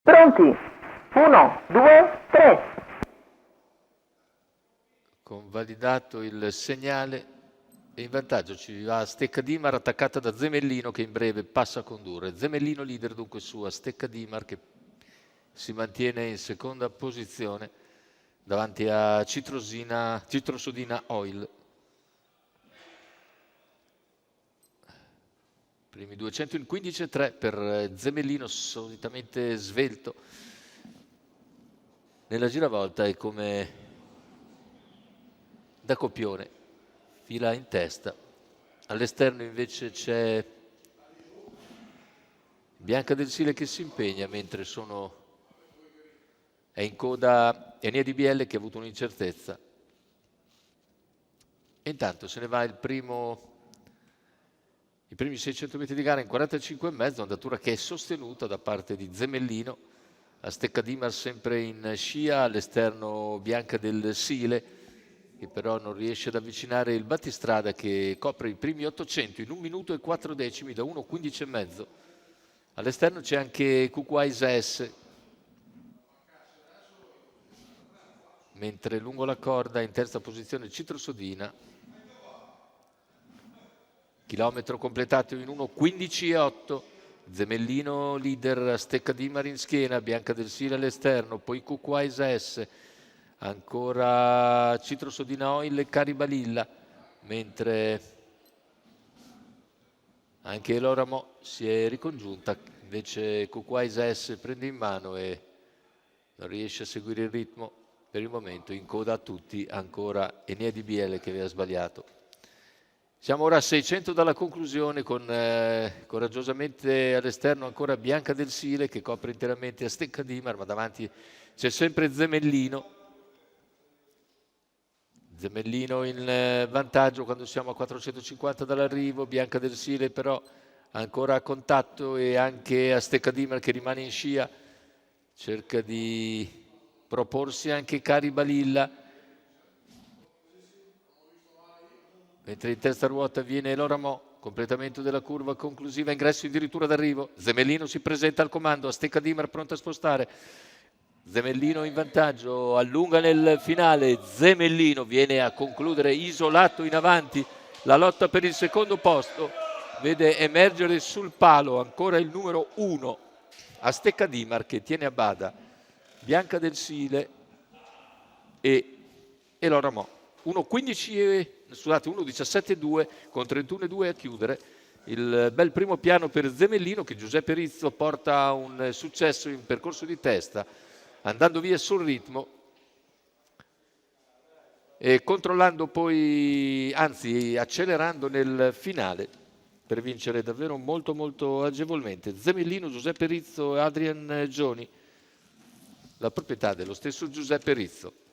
Pronti? 1, 2, 3. Convalidato il segnale e in vantaggio ci va Stecca Dimar attaccata da Zemellino che in breve passa a condurre. Zemellino leader dunque su a Stecca Dimar che si mantiene in seconda posizione davanti a Citrosodina Oil. Primi 215,3 per Zemellino, solitamente svelto nella giravolta e come da copione fila in testa. All'esterno invece c'è Bianca del Sile che si impegna mentre è in coda Enia di Bielle che ha avuto un'incertezza. E intanto se ne va i primi 600 metri di gara in 45,5, andatura che è sostenuta da parte di Zemellino. A Stecca Dimar sempre in scia, all'esterno Bianca del Sile che però non riesce ad avvicinare il battistrada che copre i primi 800 in 1 minuto e 4 decimi da 1,15,5. All'esterno c'è anche Kukwai S, mentre lungo la corda in terza posizione Citrosodina. Chilometro completato in 1,15,8. Zemellino leader, Stecca Dimar in schiena, Bianca del Sile all'esterno, poi Kukwai S, ancora Citrosodina Oil e Caribalilla, mentre anche Elora Mo si è ricongiunta, invece Kukwai S prende in mano e non riesce a seguire il ritmo per il momento, in coda a tutti ancora Enia di Biele che aveva sbagliato. Siamo ora a 600 dalla conclusione con coraggiosamente all'esterno ancora Bianca del Sile che copre interamente a Stecca Dimar, ma davanti c'è sempre Zemellino. Zemellino in vantaggio quando siamo a 450 dall'arrivo, Bianca del Sile però ancora a contatto e anche a Stecca Dimar che rimane in scia, cerca di proporsi anche Caribalilla. Mentre in terza ruota viene Elora Mo, completamento della curva conclusiva, ingresso addirittura d'arrivo. Zemellino si presenta al comando, a Stecca Dimar pronto a spostare. Zemellino in vantaggio, allunga nel finale. Zemellino viene a concludere isolato in avanti la lotta per il secondo posto. Vede emergere sul palo ancora il numero 1 a Stecca Dimar che tiene a bada Bianca del Sile e Elora Mo. 1,17,2 con 31,2 a chiudere. Il bel primo piano per Zemellino che Giuseppe Rizzo porta a un successo in percorso di testa, andando via sul ritmo e controllando poi, anzi accelerando nel finale per vincere davvero molto molto agevolmente. Zemellino, Giuseppe Rizzo e Adrian Gioni, la proprietà dello stesso Giuseppe Rizzo.